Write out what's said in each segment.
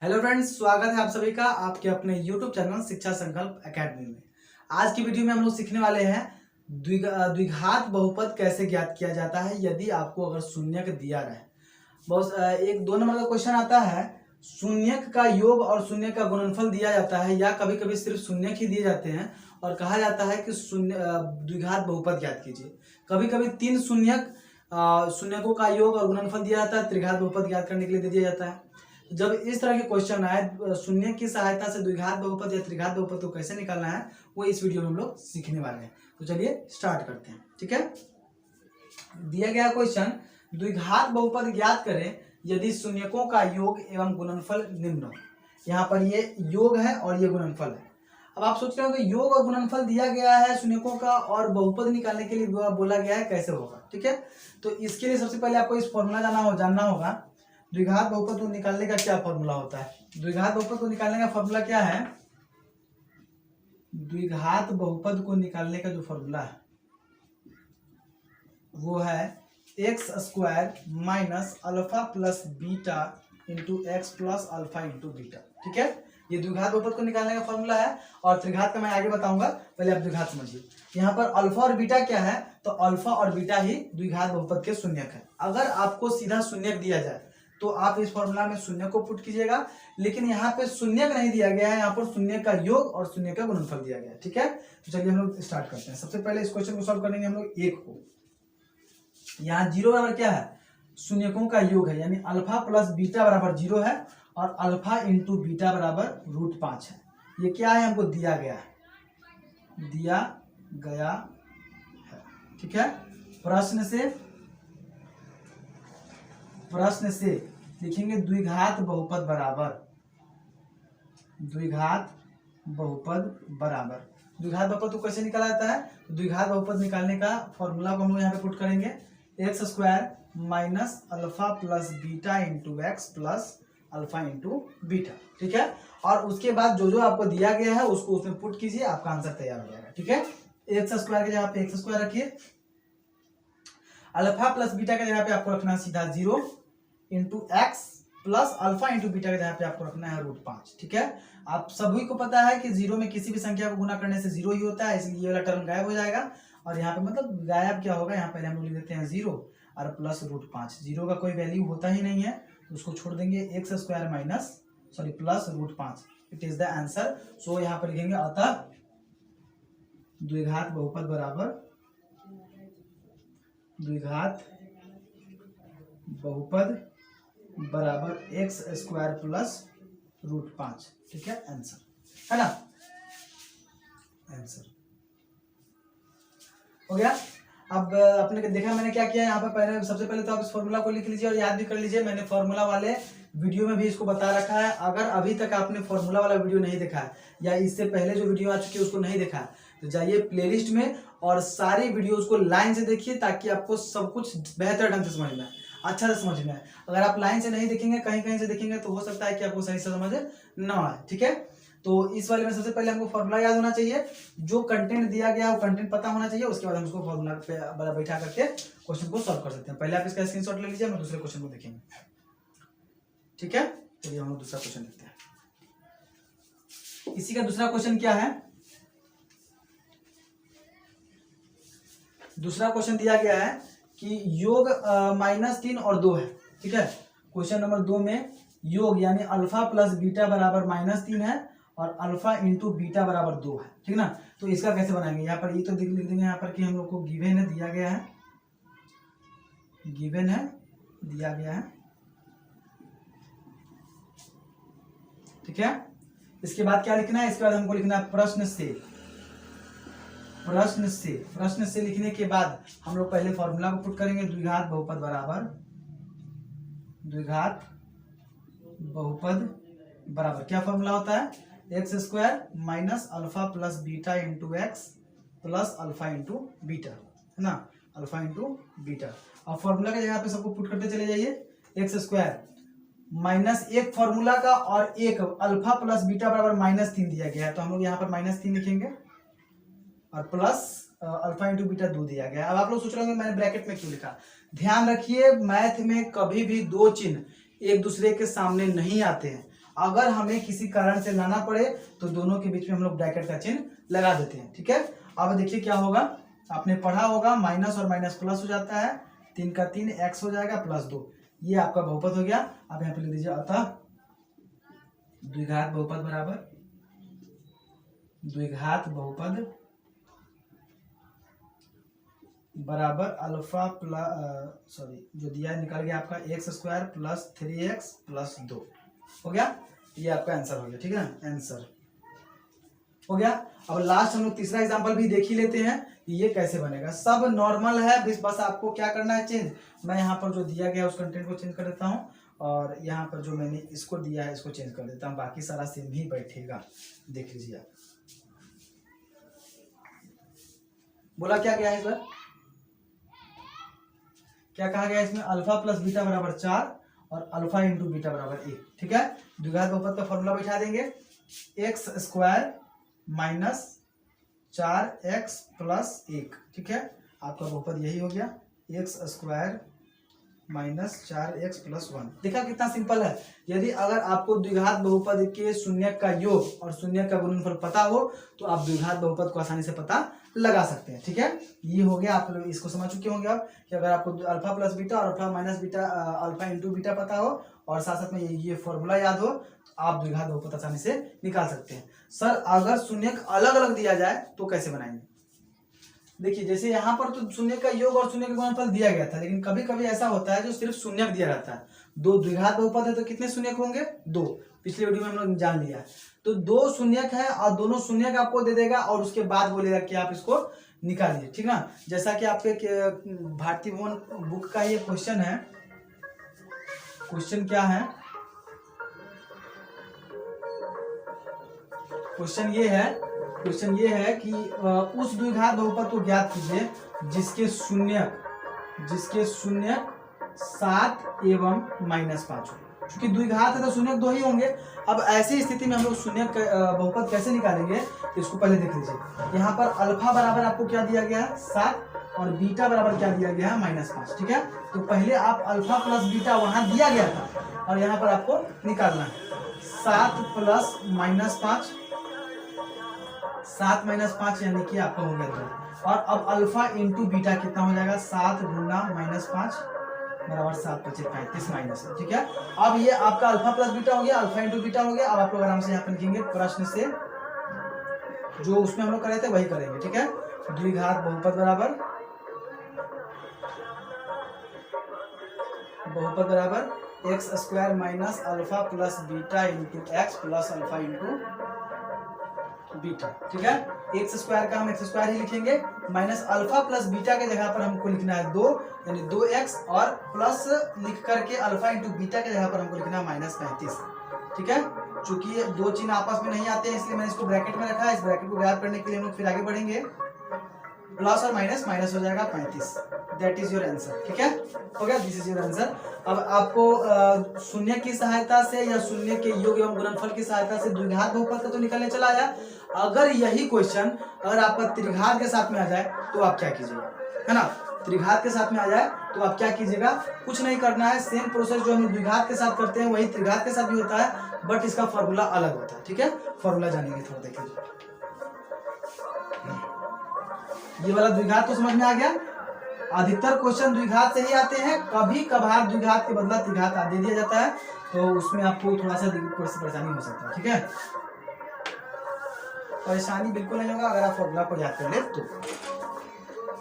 Hello friends, स्वागत है आप सभी का आपके अपने यूट्यूब चैनल शिक्षा संकल्प एकेडमी में। आज की वीडियो में हम लोग सीखने वाले हैं द्विघात बहुपद कैसे ज्ञात किया जाता है यदि आपको अगर शून्यक दिया रहे। बहुत एक 2 नंबर का क्वेश्चन आता है, शून्यक का योग और शून्य का गुणनफल दिया जाता है या कभी कभी सिर्फ शून्यक ही दिए जाते हैं और कहा जाता है कि द्विघात बहुपद ज्ञात कीजिए। कभी कभी 3 शून्यकों का योग और गुणनफल दिया जाता है, त्रिघात बहुपद ज्ञात करने के लिए दिया जाता है। जब इस तरह के क्वेश्चन आए शून्य की सहायता से द्विघात बहुपद या त्रिघात बहुपद को कैसे निकालना है वो इस वीडियो में हम लोग सीखने वाले हैं। तो चलिए स्टार्ट करते हैं। ठीक है, दिया गया क्वेश्चन, द्विघात बहुपद ज्ञात करें यदि शून्यकों का योग एवं गुणनफल निम्न हो। यहाँ पर ये योग है और ये गुणनफल है। अब आप सोच रहे हो कि योग और गुणनफल दिया गया है शून्यकों का और बहुपद निकालने के लिए बोला गया है, कैसे होगा। ठीक है, तो इसके लिए सबसे पहले आपको इस फॉर्मूला जानना होगा। द्विघात बहुपद को निकालने का क्या फॉर्मूला होता है। द्विघात बहुपद को निकालने का फॉर्मूला क्या है। द्विघात बहुपद को निकालने का जो फॉर्मूला है वो है x² minus alpha plus beta into x plus alpha into beta. ठीक है, ये द्विघात बहुपद को निकालने का फॉर्मूला है और त्रिघात का मैं आगे बताऊंगा, पहले आप द्विघात समझिए। यहाँ पर अल्फा और बीटा क्या है, तो अल्फा और बीटा ही द्विघात बहुपद के शून्यक है। अगर आपको सीधा शून्यक दिया जाए तो आप इस फॉर्मूला में शून्य को पुट कीजिएगा, लेकिन यहाँ पे शून्यक नहीं दिया गया है, यहाँ पर शून्य का योग और शून्य का गुणनफल दिया गया है। ठीक है, तो चलिए हम लोग स्टार्ट करते हैं। सबसे पहले इस क्वेश्चन को सॉल्व करेंगे हम लोग एक को। यहाँ 0 बराबर क्या है, शून्यकों का योग है, यानी अल्फा प्लस बीटा बराबर 0 है और अल्फा इंटू बीटा बराबर √5 है। ये क्या है, हमको दिया गया है। ठीक है, प्रश्न से लिखेंगे द्विघात बहुपद बराबर द्विघात बहुपद को कैसे निकाला जाता है। द्विघात बहुपद निकालने का फॉर्मूला को हम लोग यहाँ पे पुट करेंगे, x² minus alpha plus beta into x plus alpha into beta. ठीक है, और उसके बाद जो जो आपको दिया गया है उसको उसमें पुट कीजिए, आपका आंसर तैयार हो जाएगा। ठीक है, x² के जगह पे x² रखिए, अल्फा प्लस बीटा के जगह पे आपको रखना है सीधा 0 into x plus alpha into beta के जगह पे आपको रखना है √5। ठीक है, आप सभी को पता है कि 0 में किसी भी संख्या को गुना करने से 0 ही होता है, इसलिए ये वाला टर्म गायब हो जाएगा और यहाँ पे मतलब गायब क्या होगा, यहाँ पहले हम लोग लिख देते हैं 0 और प्लस √5। 0 का कोई वैल्यू होता ही नहीं है तो उसको छोड़ देंगे, x² minus plus √5, it is the answer. So यहाँ पर लिखेंगे अतः द्विघात बहुपद बराबर x² प्लस √5। ठीक है, आंसर है ना, आंसर हो गया। अब आपने देखा मैंने क्या किया यहाँ पर, सबसे पहले तो आप इस फॉर्मूला को लिख लीजिए और याद भी कर लीजिए। मैंने फॉर्मूला वाले वीडियो में भी इसको बता रखा है। अगर अभी तक आपने फॉर्मूला वाला वीडियो नहीं देखा है या इससे पहले जो वीडियो आ चुकी है उसको नहीं देखा है तो जाइए प्लेलिस्ट में और सारी वीडियोस को लाइन से देखिए ताकि आपको सब कुछ बेहतर ढंग से समझ में आए, अच्छा से समझ में आए। अगर आप लाइन से नहीं देखेंगे, कहीं कहीं से देखेंगे तो हो सकता है कि आपको सही से समझ ना आए। ठीक है, तो इस वाले में सबसे पहले हमको फॉर्मूला याद होना चाहिए, जो कंटेंट दिया गया वो कंटेंट पता होना चाहिए, उसके बाद हम उसको फॉर्मूला पे बैठा करके क्वेश्चन को सॉल्व कर सकते हैं। पहले आप इसका स्क्रीनशॉट ले लीजिए, हम दूसरे क्वेश्चन को देखेंगे। ठीक है, चलिए हम दूसरा क्वेश्चन देखते हैं। इसी का दूसरा क्वेश्चन क्या है, दूसरा क्वेश्चन दिया गया है कि योग -3 और 2 है। ठीक है, क्वेश्चन नंबर 2 में योग यानी अल्फा प्लस बीटा बराबर -3 है और अल्फा इंटू बीटा बराबर 2 है। ठीक ना, तो इसका कैसे बनाएंगे। यहाँ पर ये तो लिख देंगे यहाँ पर कि हम लोग को गिवन है, दिया गया है। ठीक है, इसके बाद क्या लिखना है, इसके बाद हमको लिखना है प्रश्न से लिखने के बाद हम लोग पहले फॉर्मूला को पुट करेंगे, द्विघात बहुपद बराबर क्या फॉर्मूला होता है, x² minus alpha plus beta into x plus alpha into beta, है ना, अल्फा इंटू बीटा। और फॉर्मूला के जगह पे सबको पुट करते चले जाइए, x² माइनस एक फॉर्मूला का और एक अल्फा प्लस बीटा बराबर -3 दिया गया है, तो हम लोग यहाँ पर -3 लिखेंगे और प्लस अल्फा इंटू बीटा 2 दिया गया। अब आप लोग सोच रहे होंगे मैंने ब्रैकेट में क्यों लिखा। ध्यान रखिए, मैथ में कभी भी दो चिन्ह एक दूसरे के सामने नहीं आते हैं। अगर हमें किसी कारण से लाना पड़े तो दोनों के बीच में हम लोग ब्रैकेट का चिन्ह लगा देते हैं। ठीक है, अब देखिए क्या होगा, आपने पढ़ा होगा माइनस और माइनस प्लस हो जाता है, 3 का 3 x हो जाएगा प्लस 2, ये आपका बहुपद हो गया। आप यहाँ पे लिख दीजिए अतः द्विघात बहुपद बराबर अल्फा प्लस जो दिया है निकल गया आपका x square plus 3x plus 2 हो गया। ये आपका आंसर हो गया। ठीक है, आंसर हो गया। अब लास्ट हम लोग तीसरा एग्जांपल भी देख ही लेते हैं ये कैसे बनेगा। सब नॉर्मल है, बस आपको क्या करना है, चेंज। मैं यहाँ पर जो दिया गया उस कंटेंट को चेंज कर देता हूँ और यहाँ पर जो मैंने इसको दिया है इसको चेंज कर देता हूँ, बाकी सारा सेम ही बैठेगा। देख लीजिए आप, बोला क्या गया है सर, क्या कहा गया इसमें, अल्फा प्लस बीटा बराबर 4 और अल्फा इंटू बीटा बराबर 1। ठीक है, द्विघात बहुपद का फॉर्मूला बैठा देंगे, x square minus 4x plus 1। ठीक है, आपका बहुपद यही हो गया, x square minus 4x plus 1। देखा कितना सिंपल है। यदि अगर आपको द्विघात बहुपद के शून्यक का योग और शून्यक का गुणनफल पता हो तो आप द्विघात बहुपद को आसानी से पता लगा सकते हैं। ठीक है, ये हो गया, आप लोग इसको समझ चुके होंगे आप कि अगर आपको अल्फा प्लस बीटा और alpha minus beta alpha into beta पता हो और साथ साथ में ये फॉर्मूला याद हो तो आप द्विघात बहुपद आसानी से निकाल सकते हैं। सर अगर शून्यक अलग अलग दिया जाए तो कैसे बनाएंगे? देखिए जैसे यहाँ पर तो शून्य का योग और शून्य का गुणनफल दिया गया था, लेकिन कभी कभी ऐसा होता है जो सिर्फ शून्यक दिया रहता है। दो द्विघात बहुपद है तो कितने शून्यक होंगे? 2। पिछले वीडियो में हम लोग जान लिया है। तो 2 शून्यक है और दोनों शून्यक आपको दे देगा और उसके बाद बोलेगा कि आप इसको निकालिए। ठीक ना, जैसा कि आपके भारतीय भवन बुक का ये क्वेश्चन है। क्वेश्चन क्या है? क्वेश्चन ये है कि उस द्विघात बहुपद को ज्ञात कीजिए जिसके शून्यक 7 एवं -5 हो। क्योंकि द्विघात है तो शून्यक 2 ही होंगे। अब ऐसी स्थिति में हम लोग शून्यक बहुपद कैसे निकालेंगे तो इसको पहले देख लीजिए। यहाँ पर अल्फा बराबर आपको क्या दिया गया है? 7 और बीटा बराबर क्या दिया गया है? -5। ठीक है, तो पहले आप अल्फा प्लस बीटा वहां दिया गया था और यहाँ पर आपको निकालना है 7 प्लस -5, 7 - 5 यानी कि आपका हो गया 2। और अब अल्फा इंटू बीटा कितना हो जाएगा? 7 गुना -5 बराबर 7 × 5 = 35 माइनस। ठीक है, अब ये आपका अल्फा प्लस बीटा हो गया, अल्फा इंटू बीटा हो गया। अब आप लोग आराम से यहाँ पे लिखेंगे प्रश्न से जो उसमें हम लोग कर रहे थे वही करेंगे। ठीक है, द्विघात बहुपद बराबर x square minus alpha plus beta into x plus alpha into beta. ठीक है, एक्स स्क्वायर का हम एक्स स्क्वायर ही लिखेंगे, माइनस अल्फा प्लस बीटा के जगह पर हमको लिखना है 2 यानी 2x और प्लस लिख करके अल्फा इंटू बीटा के जगह पर हमको लिखना है -35। ठीक है, चूंकि ये दो चिन्ह आपस में नहीं आते हैं इसलिए मैंने इसको ब्रैकेट में रखा है। इस ब्रैकेट को गायब करने के लिए हम लोग फिर आगे बढ़ेंगे। प्लस और माइनस हो जाएगा 35। That is your answer. ठीक है, हो गया, दिस इज योर आंसर। अब आपको शून्य की सहायता से या शून्य के योग एवं गुणनफल की सहायता से द्विघात बहुपद का तो निकालने चला आया। अगर यही क्वेश्चन अगर आपका त्रिघात के साथ में आ जाए तो आप क्या कीजिएगा, है ना? त्रिघात के साथ में आ जाए तो आप क्या कीजिएगा, कुछ नहीं करना है। सेम प्रोसेस जो हम द्विघात के साथ करते हैं वही त्रिघात के साथ भी होता है, बट इसका फॉर्मूला अलग होता है। ठीक है, फॉर्मूला जानेंगे थोड़ा, देखिए। ये वाला द्विघात तो समझ में आ गया। अधिकतर क्वेश्चन द्विघात से ही आते हैं, कभी कभार द्विघात के बदला त्रिघात दे दिया जाता है तो उसमें आपको थोड़ा सा परेशानी हो सकता है। ठीक है, परेशानी बिल्कुल नहीं होगा अगर आप फॉर्मूला को याद कर ले तो।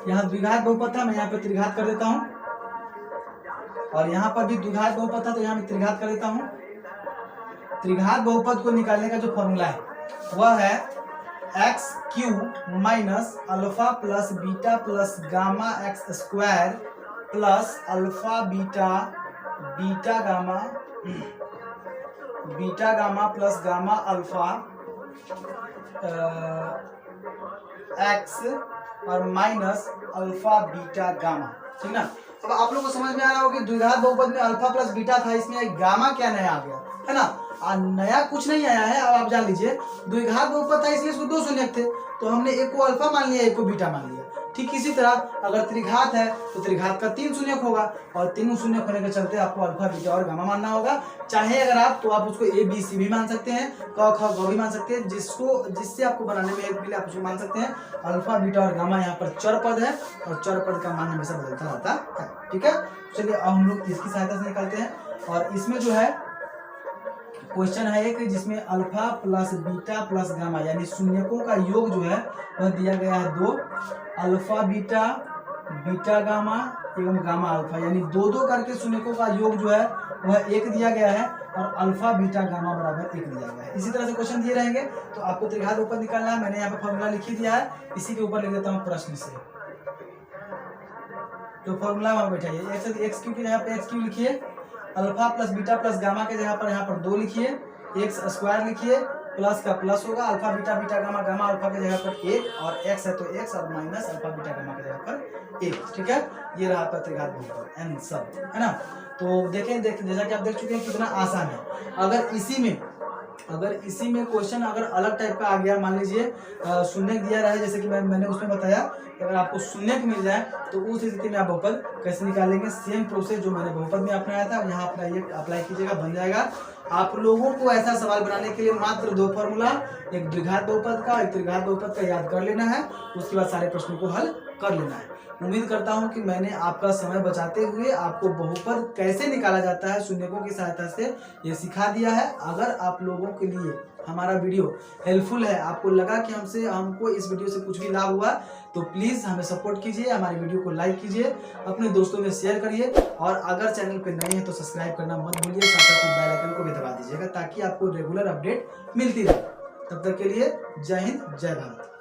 यहाँ द्विघात बहुपद था, मैं यहाँ पे त्रिघात कर देता हूँ और यहाँ पर भी द्विघात बहुपद था तो यहाँ पे त्रिघात कर देता हूँ। त्रिघात बहुपद को निकालने का जो फॉर्मूला है वह है x³ minus alpha plus beta plus gamma x square plus alpha beta gamma plus gamma alpha x और माइनस अल्फा बीटा गामा। ठीक ना, अब आप लोग को समझ में आ रहा होगा कि द्विघात बहुपद में अल्फा प्लस बीटा था, इसमें गामा क्या नया आ गया, है ना? नया कुछ नहीं आया है। अब आप जान लीजिए द्विघात बहुपद था इसलिए इसको 2 शून्यक थे तो हमने एक को अल्फा मान लिया एक को बीटा मान लिया। ठीक इसी तरह अगर त्रिघात है तो त्रिघात का 3 शून्यक होगा और 3 शून्यक होने के चलते आपको अल्फा बीटा और गामा मानना होगा। चाहे अगर आप तो आप उसको ए बी सी भी मान सकते हैं, क ख ग भी मान सकते हैं, जिससे आपको बनाने में हेल्प मिले आप उसको मान सकते हैं। अल्फा बीटा और गामा यहाँ पर चर पद है और चर पद का मान हमेशा बदलता रहता है। ठीक है, चलिए अब हम लोग इसकी सहायता से निकालते हैं। और इसमें जो है क्वेश्चन है एक जिसमें alpha plus beta plus gamma यानी शून्यकों का योग जो है वह दिया गया है 2। अल्फा बीटा, बीटा गामा एवं गामा अल्फा यानी 2 करके शून्यकों का योग जो है वह 1 दिया गया है और अल्फा बीटा गामा बराबर 1 दिया गया है। इसी तरह से क्वेश्चन दिए रहेंगे तो आपको त्रिघात बहुपद निकालना है। मैंने यहाँ पे फॉर्मूला लिख दिया है, इसी के ऊपर लिख देता हूँ प्रश्न से। तो फॉर्मूला वहां बैठाइए, एक्स क्यू की जगह पे एक्स क्यू लिखिए, alpha plus beta plus gamma के जगह पर यहाँ पर 2 लिखिए, एक्स स्क्वायर लिखिए, प्लस का प्लस होगा, alpha beta beta gamma gamma alpha के जगह पर 1 और एक्स है तो एक्स और माइनस अल्फा बीटा गामा के जगह पर 1। ठीक है, ये रहा आपका त्रिघात बहुपद एन सब, है ना। तो देखें जैसा कि आप देख चुके हैं कितना आसान है। अगर इसी में क्वेश्चन अगर अलग टाइप का आ गया, मान लीजिए शून्य दिया रहा है जैसे कि मैंने उसमें बताया, अगर आपको शून्य मिल जाए तो उस स्थिति में आप बहुपद कैसे निकालेंगे, सेम प्रोसेस जो मैंने बहुपद में अपनाया था यहाँ अप्लाई कीजिएगा, बन जाएगा। आप लोगों को ऐसा सवाल बनाने के लिए मात्र 2 फॉर्मूला, एक द्विघात बहुपद का, एक त्रिघात बहुपद का याद कर लेना है, उसके बाद सारे प्रश्नों को हल कर लेना है। उम्मीद करता हूं कि मैंने आपका समय बचाते हुए आपको बहुपद कैसे निकाला जाता है शून्यकों की सहायता से ये सिखा दिया है। अगर आप लोगों के लिए हमारा वीडियो हेल्पफुल है, आपको लगा कि हमको इस वीडियो से कुछ भी लाभ हुआ, तो प्लीज़ हमें सपोर्ट कीजिए, हमारे वीडियो को लाइक कीजिए, अपने दोस्तों में शेयर करिए और अगर चैनल पे नए हैं तो सब्सक्राइब करना मत भूलिए, साथ ही बेल आइकन को भी दबा दीजिएगा ताकि आपको रेगुलर अपडेट मिलती रहे। तब तक के लिए जय हिंद, जय भारत।